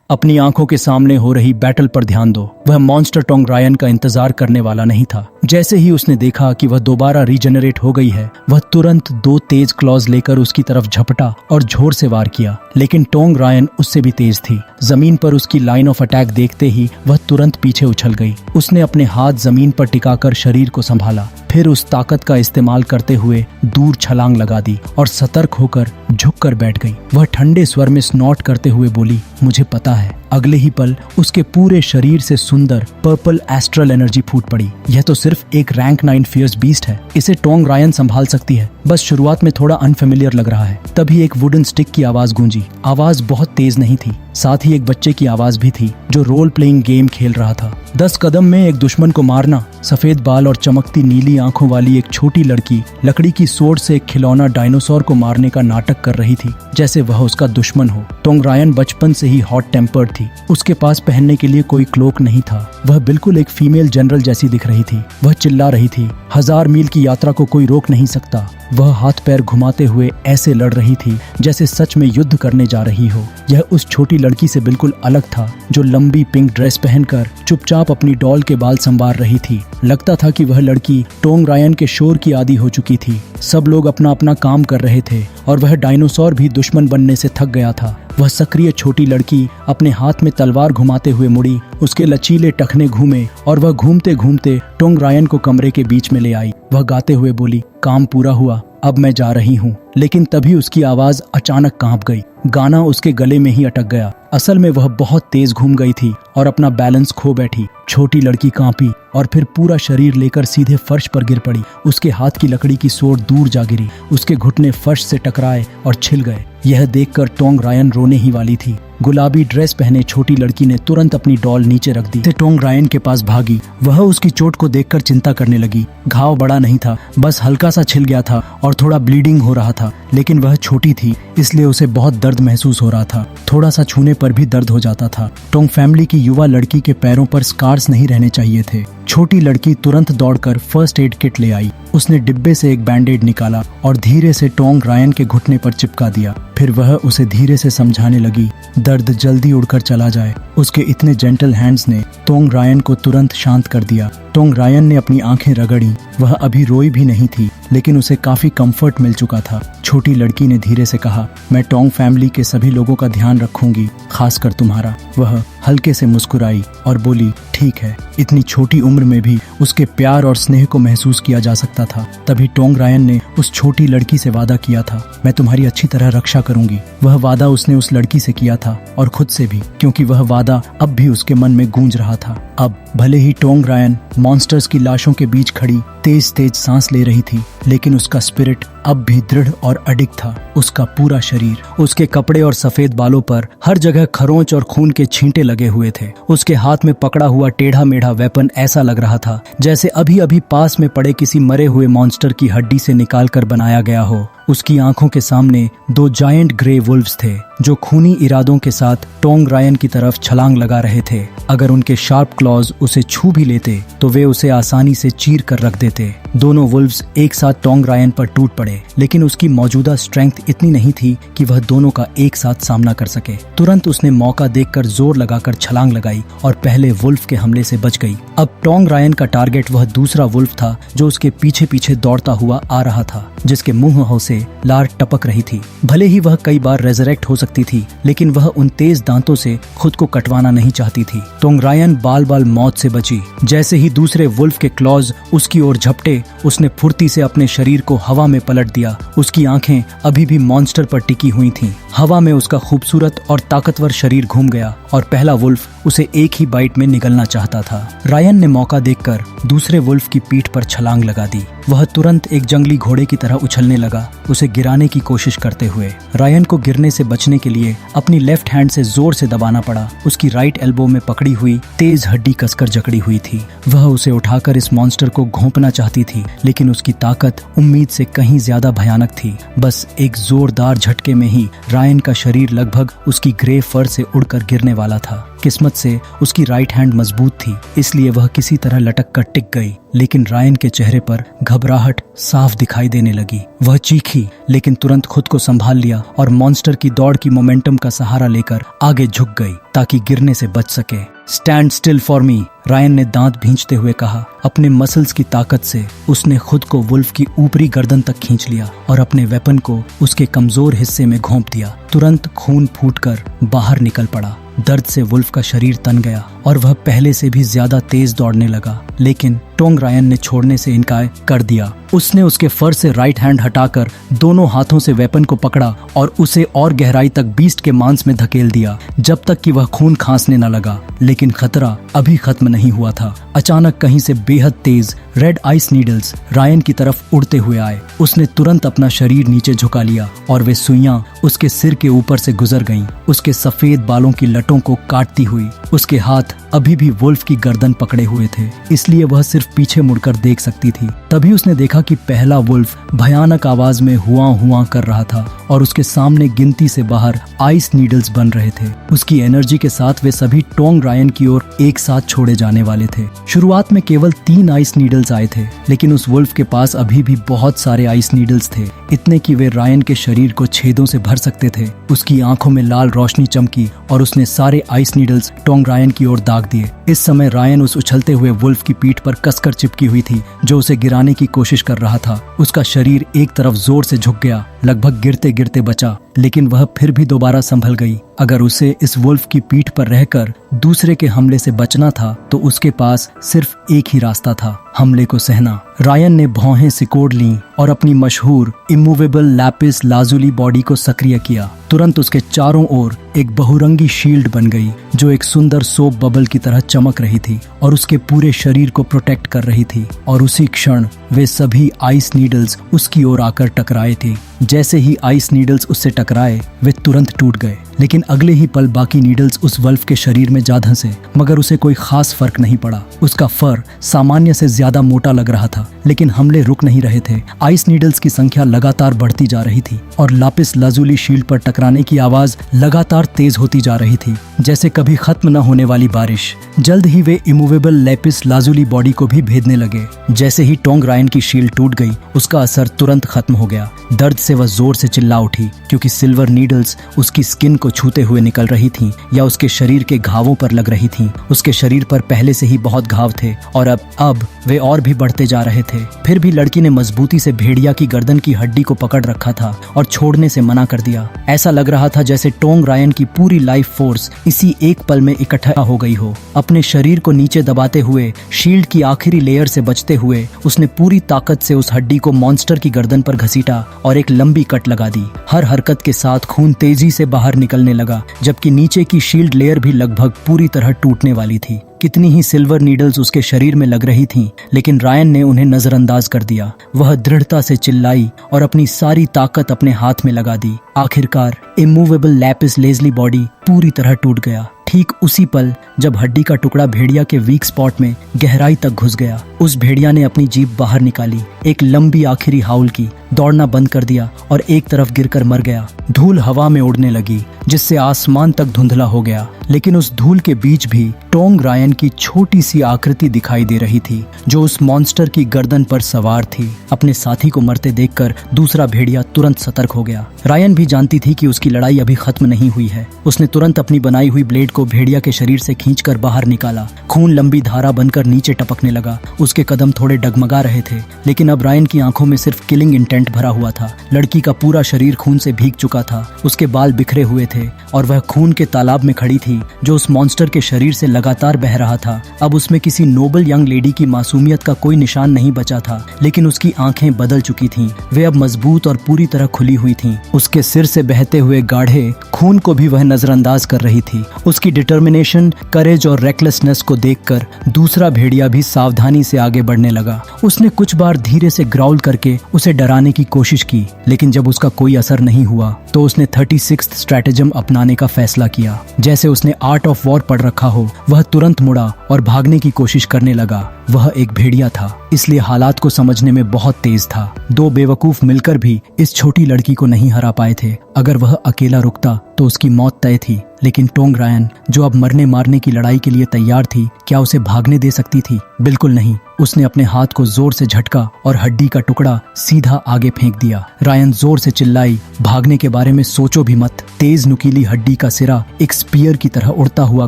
अपनी आंखों के सामने हो रही बैटल पर ध्यान दो। वह मॉन्स्टर टोंग रायन का इंतजार करने वाला नहीं था। जैसे ही उसने देखा कि वह दोबारा रीजनरेट हो गई है, वह तुरंत 2 तेज क्लॉज लेकर उसकी तरफ झपटा और जोर से वार किया। लेकिन टोंग रायन उससे भी तेज थी। जमीन पर उसकी लाइन ऑफ अटैक देखते ही वह तुरंत पीछे उछल गई। उसने अपने हाथ जमीन पर टिकाकर शरीर को संभाला, फिर उस ताकत का इस्तेमाल करते हुए दूर छलांग लगा दी और सतर्क होकर झुककर बैठ गई। वह ठंडे स्वर में स्नॉट करते हुए बोली, मुझे पता है। अगले ही पल उसके पूरे शरीर से सुंदर पर्पल एस्ट्रल एनर्जी फूट पड़ी। यह तो सिर्फ एक रैंक 9 फियर्स बीस्ट है। इसे टोंग रायन संभाल सकती है। बस शुरुआत में थोड़ा अनफेमिलियर लग रहा है। तभी एक वुडन स्टिक की आवाज गूंजी। आवाज बहुत तेज नहीं थी, साथ ही एक बच्चे की आवाज भी थी जो रोल प्लेइंग गेम खेल रहा था। 10 कदम में एक दुश्मन को मारना। सफेद बाल और चमकती नीली आंखों वाली एक छोटी लड़की लकड़ी की सोर्ड से एक खिलौना डायनासोर को मारने का नाटक कर रही थी, जैसे वह उसका दुश्मन हो। टोंग रायन बचपन से ही हॉट टेम्पर्ड थी। उसके पास पहनने के लिए कोई क्लोक नहीं था। वह बिल्कुल एक फीमेल जनरल जैसी दिख रही थी। वह चिल्ला रही थी, 1000 मील की यात्रा को कोई रोक नहीं सकता। वह हाथ पैर घुमाते हुए ऐसे लड़ रही थी जैसे सच में युद्ध करने जा रही हो। यह उस छोटी लड़की से बिल्कुल अलग था जो लंबी पिंक ड्रेस पहनकर चुपचाप अपनी डॉल के बाल संवार रही थी। लगता था कि वह लड़की टोंग रायन के शोर की आदी हो चुकी थी। सब लोग अपना अपना काम कर रहे थे और वह डायनासोर भी दुश्मन बनने से थक गया था। वह सक्रिय छोटी लड़की अपने हाथ में तलवार घुमाते हुए मुड़ी। उसके लचीले टखने घूमे और वह घूमते घूमते टोंग रायन को कमरे के बीच में ले आई। वह गाते हुए बोली, काम पूरा हुआ, अब मैं जा रही हूँ। लेकिन तभी उसकी आवाज अचानक कांप गई। गाना उसके गले में ही अटक गया। असल में वह बहुत तेज घूम गई थी और अपना बैलेंस खो बैठी। छोटी लड़की कांपी और फिर पूरा शरीर लेकर सीधे फर्श पर गिर पड़ी। उसके हाथ की लकड़ी की सोर्ड दूर जा गिरी। उसके घुटने फर्श से टकराए और छिल गए। यह देखकर टोंग रायन रोने ही वाली थी। गुलाबी ड्रेस पहने छोटी लड़की ने तुरंत अपनी डॉल नीचे रख दी। टोंग रायन के पास भागी। वह उसकी चोट को देखकर चिंता करने लगी। घाव बड़ा नहीं था, बस हल्का सा छिल गया था और थोड़ा ब्लीडिंग हो रहा था। लेकिन वह छोटी थी, इसलिए उसे बहुत दर्द महसूस हो रहा था। थोड़ा सा छूने पर भी दर्द हो जाता था। टोंग फैमिली की युवा लड़की के पैरों पर स्कार्स नहीं रहने चाहिए थे। छोटी लड़की तुरंत दौड़कर फर्स्ट एड किट ले आई। उसने डिब्बे से एक बैंडेड निकाला और धीरे से टोंग रायन के घुटने पर चिपका दिया। फिर वह उसे धीरे से समझाने लगी, दर्द जल्दी उड़कर चला जाए। उसके इतने जेंटल हैंड्स ने टोंग रायन को तुरंत शांत कर दिया। टोंग रायन ने अपनी आंखें रगड़ी। वह अभी रोई भी नहीं थी, लेकिन उसे काफी कंफर्ट मिल चुका था। छोटी लड़की ने धीरे से कहा, मैं टोंग फैमिली के सभी लोगों का ध्यान रखूंगी, खासकर तुम्हारा। वह हल्के से मुस्कुराई और बोली, ठीक है। इतनी छोटी उम्र में भी उसके प्यार और स्नेह को महसूस किया जा सकता था। तभी टोंग रायन ने उस छोटी लड़की से वादा किया था, मैं तुम्हारी अच्छी तरह रक्षा करूंगी। वह वादा उसने उस लड़की से किया था और खुद से भी, क्योंकि वह वादा अब भी उसके मन में गूंज रहा था। अब भले ही टोंग रायन मॉन्स्टर्स की लाशों के बीच खड़ी तेज तेज सांस ले रही थी, लेकिन उसका स्पिरिट अब भी दृढ़ और अडिग था। उसका पूरा शरीर, उसके कपड़े और सफेद बालों पर हर जगह खरोंच और खून के छींटे लगे हुए थे। उसके हाथ में पकड़ा हुआ टेढ़ा मेढ़ा वेपन ऐसा लग रहा था जैसे अभी अभी पास में पड़े किसी मरे हुए मॉन्स्टर की हड्डी से निकाल कर बनाया गया हो। उसकी आंखों के सामने 2 जायंट ग्रे वुल्व्स थे जो खूनी इरादों के साथ टोंग रायन की तरफ छलांग लगा रहे थे। अगर उनके शार्प क्लॉज उसे छू भी लेते तो वे उसे आसानी से चीर कर रख देते। दोनों वुल्व्स एक साथ टोंग रायन पर टूट पड़े, लेकिन उसकी मौजूदा स्ट्रेंथ इतनी नहीं थी कि वह दोनों का एक साथ सामना कर सके। तुरंत उसने मौका देखकर जोर लगाकर छलांग लगाई और पहले वुल्फ के हमले से बच गई। अब टोंग रायन का टारगेट वह दूसरा वुल्फ था जो उसके पीछे पीछे दौड़ता हुआ आ रहा था, जिसके मुंह से लार टपक रही थी। भले ही वह कई बार रेजरेक्ट हो सकती थी, लेकिन वह उन तेज दांतों से खुद को कटवाना नहीं चाहती थी। टोंग रायन बाल बाल मौत से बची। जैसे ही दूसरे वुल्फ के क्लॉज उसकी ओर झपटे, उसने फुर्ती से अपने शरीर को हवा में पलट दिया। उसकी आंखें अभी भी मॉन्स्टर पर टिकी हुई थीं। हवा में उसका खूबसूरत और ताकतवर शरीर घूम गया और पहला वुल्फ उसे एक ही बाइट में निगलना चाहता था। रायन ने मौका देखकर दूसरे वुल्फ की पीठ पर छलांग लगा दी। वह तुरंत एक जंगली घोड़े की तरह उछलने लगा, उसे गिराने की कोशिश करते हुए। रायन को गिरने से बचने के लिए अपनी लेफ्ट हैंड से जोर से दबाना पड़ा। उसकी राइट एल्बो में पकड़ी हुई तेज हड्डी कसकर जकड़ी हुई थी। वह उसे उठाकर इस मॉन्स्टर को घोंपना चाहती थी, लेकिन उसकी ताकत उम्मीद से कहीं ज्यादा भयानक थी। बस एक जोरदार झटके में ही रायन का शरीर लगभग उसकी ग्रे फर से उड़कर गिरने वाला था। किस्मत से उसकी राइट हैंड मजबूत थी, इसलिए वह किसी तरह लटक कर टिक गई। लेकिन रायन के चेहरे पर घबराहट साफ दिखाई देने लगी। वह चीखी लेकिन तुरंत खुद को संभाल लिया और मॉन्स्टर की दौड़ की मोमेंटम का सहारा लेकर आगे झुक गई ताकि गिरने से बच सके। Stand still for me, Ryan ने दांत भींचते हुए कहा। अपने मसल्स की ताकत से उसने खुद को वुल्फ की ऊपरी गर्दन तक खींच लिया और अपने वेपन को उसके कमजोर हिस्से में घोंप दिया। तुरंत खून फूटकर बाहर निकल पड़ा। दर्द से वुल्फ का शरीर तन गया और वह पहले से भी ज्यादा तेज दौड़ने लगा, लेकिन टोंग रायन ने छोड़ने से इनकार कर दिया। उसने उसके फर से राइट हैंड हटाकर दोनों हाथों से वेपन को पकड़ा और उसे और गहराई तक बीस्ट के मांस में धकेल दिया जब तक कि वह खून खांसने न लगा। लेकिन खतरा अभी खत्म नहीं हुआ था। अचानक कहीं से बेहद तेज रेड आइस नीडल्स रायन की तरफ उड़ते हुए आए। उसने तुरंत अपना शरीर नीचे झुका लिया और वे सुइयां उसके सिर के ऊपर से गुजर गईं, उसके सफेद बालों की लटों को काटती हुई। उसके हाथ अभी भी वुल्फ की गर्दन पकड़े हुए थे, इसलिए वह सिर्फ पीछे मुड़कर देख सकती थी। तभी उसने देखा कि पहला वुल्फ भयानक आवाज में हुआ हुआ कर रहा था और उसके सामने गिनती से बाहर आइस नीडल्स बन रहे थे। उसकी एनर्जी के साथ वे सभी टोंग रायन की ओर एक साथ छोड़े जाने वाले थे। शुरुआत में केवल 3 आइस नीडल्स आए थे, लेकिन उस वुल्फ के पास अभी भी बहुत सारे आइस नीडल्स थे, इतने कि वे रायन के शरीर को छेदों से भर सकते थे। उसकी आंखों में लाल रोशनी चमकी और उसने सारे आइस नीडल्स टोंग रायन की ओर दाग दिए। इस समय रायन उस उछलते हुए वुल्फ की पीठ पर कसकर चिपकी हुई थी जो उसे गिराने की कोशिश कर रहा था। उसका शरीर एक तरफ जोर से झुक गया, लगभग गिरते गिरते बचा, लेकिन वह फिर भी दोबारा संभल गई। अगर उसे इस वुल्फ की पीठ पर रहकर दूसरे के हमले से बचना था तो उसके पास सिर्फ एक ही रास्ता था, हमले को सहना। रायन ने भौहें सिकोड़ लीं और अपनी मशहूर इमूवेबल लैपिस लाजुली बॉडी को सक्रिय किया। तुरंत उसके चारों ओर एक बहुरंगी शील्ड बन गई जो एक सुंदर सोप बबल की तरह चमक रही थी और उसके पूरे शरीर को प्रोटेक्ट कर रही थी। और उसी क्षण वे सभी आइस नीडल्स उसकी ओर आकर टकराए थे। जैसे ही आइस नीडल्स उससे टकराए वे तुरंत टूट गए, लेकिन अगले ही पल बाकी नीडल्स उस वल्फ के शरीर में जा धंसे, मगर उसे कोई खास फर्क नहीं पड़ा। उसका फर सामान्य से ज्यादा मोटा लग रहा था, लेकिन हमले रुक नहीं रहे थे। आइस नीडल्स की संख्या लगातार बढ़ती जा रही थी और लापिस लाजुली शील्ड पर टकराने की आवाज लगातार तेज होती जा रही थी, जैसे कभी खत्म न होने वाली बारिश। जल्द ही वे इमूवेबल लैपिस लाजुली बॉडी को भी भेदने लगे। जैसे ही टोंग रायन की शील्ड टूट गई, उसका असर तुरंत खत्म हो गया। दर्द से वह जोर से चिल्ला उठी क्योंकि सिल्वर नीडल्स उसकी स्किन को छूते हुए निकल रही थीं या उसके शरीर के घावों पर लग रही थीं। उसके शरीर पर पहले से ही बहुत घाव थे और अब वे और भी बढ़ते जा रहे थे। फिर भी लड़की ने मजबूती से भेड़िया की गर्दन की हड्डी को पकड़ रखा था और छोड़ने से मना कर दिया। ऐसा लग रहा था जैसे टोंग रायन की पूरी लाइफ फोर्स इसी एक पल में इकट्ठा हो गई हो। अपने शरीर को नीचे दबाते हुए, शील्ड की आखिरी लेयर से बचते हुए, उसने पूरी ताकत से उस हड्डी को मॉन्स्टर की गर्दन पर घसीटा और एक लंबी कट लगा दी। हर हरकत के साथ खून तेजी से बाहर निकलने लगा, जबकि नीचे की शील्ड लेयर भी लगभग पूरी तरह टूटने वाली थी। कितनी ही सिल्वर नीडल्स उसके शरीर में लग रही थीं, लेकिन रायन ने उन्हें नजरअंदाज कर दिया। वह दृढ़ता से चिल्लाई और अपनी सारी ताकत अपने हाथ में लगा दी। आखिरकार इमूवेबल लैपिस लेजली बॉडी पूरी तरह टूट गया। ठीक उसी पल जब हड्डी का टुकड़ा भेड़िया के वीक स्पॉट में गहराई तक घुस गया, उस भेड़िया ने अपनी जीभ बाहर निकाली, एक लंबी आखिरी हाउल की, दौड़ना बंद कर दिया और एक तरफ गिरकर मर गया। धूल हवा में उड़ने लगी जिससे आसमान तक धुंधला हो गया, लेकिन उस धूल के बीच भी टोंग रायन की छोटी सी आकृति दिखाई दे रही थी जो उस मॉन्स्टर की गर्दन पर सवार थी। अपने साथी को मरते देखकर दूसरा भेड़िया तुरंत सतर्क हो गया। रायन भी जानती थी कि उसकी लड़ाई अभी खत्म नहीं हुई है। उसने तुरंत अपनी बनाई हुई ब्लेड को भेड़िया के शरीर से खींचकर बाहर निकाला। खून लंबी धारा बनकर नीचे टपकने लगा। उसके कदम थोड़े डगमगा रहे थे, लेकिन अब रायन की आंखों में सिर्फ किलिंग इंटेंट भरा हुआ था। लड़की का पूरा शरीर खून से भीग चुका था, उसके बाल बिखरे हुए थे और वह खून के तालाब में खड़ी थी जो उस मॉन्स्टर के शरीर से लगातार बह रहा था। अब उसमें किसी नोबल यंग लेडी की मासूमियत का कोई निशान नहीं बचा था, लेकिन उसकी आंखें बदल चुकी थीं। वे अब मजबूत और पूरी तरह खुली हुई थीं। उसके सिर से बहते हुए गाढ़े खून को भी वह नजरअंदाज कर रही थी। उसकी डिटर्मिनेशन, करेज और रेकलेसनेस को देखकर दूसरा भेड़िया भी सावधानी से आगे बढ़ने लगा। उसने कुछ बार धीरे से ग्राउल करके उसे डराने की कोशिश की, लेकिन जब उसका कोई असर नहीं हुआ तो उसने 36th स्ट्रैटेजम अपनाने का फैसला किया। जैसे उसने आर्ट ऑफ वॉर पढ़ रखा हो, वह तुरंत मुड़ा और भागने की कोशिश करने लगा। वह एक भेड़िया था, इसलिए हालात को समझने में बहुत तेज था। दो बेवकूफ मिलकर भी इस छोटी लड़की को नहीं हरा पाए थे। अगर वह अकेला रुकता तो उसकी मौत तय थी, लेकिन टोंग रायन, जो अब मरने मारने की लड़ाई के लिए तैयार थी, क्या उसे भागने दे सकती थी? बिल्कुल नहीं। उसने अपने हाथ को जोर से झटका और हड्डी का टुकड़ा सीधा आगे फेंक दिया। रायन जोर से चिल्लाई, भागने के बारे में सोचो भी मत। तेज नुकीली हड्डी का सिरा एक स्पीयर की तरह उड़ता हुआ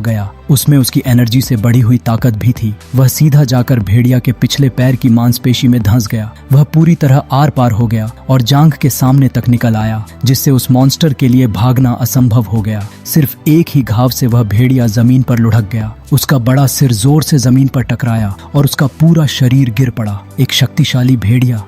गया। उसमें उसकी एनर्जी से बढ़ी हुई ताकत भी थी। वह सीधा जाकर भेड़िया के पिछले पैर की मांसपेशी में धंस गया। वह पूरी तरह आर पार हो गया और जांघ के सामने तक निकल आया, जिससे उस मॉन्स्टर के लिए भागना असंभव हो गया। सिर्फ एक ही घाव से वह भेड़िया जमीन पर लुढ़क गया। उसका बड़ा सिर जोर से जमीन पर टकराया और उसका पूरा शरीर गिर पड़ा। एक शक्तिशाली भेड़िया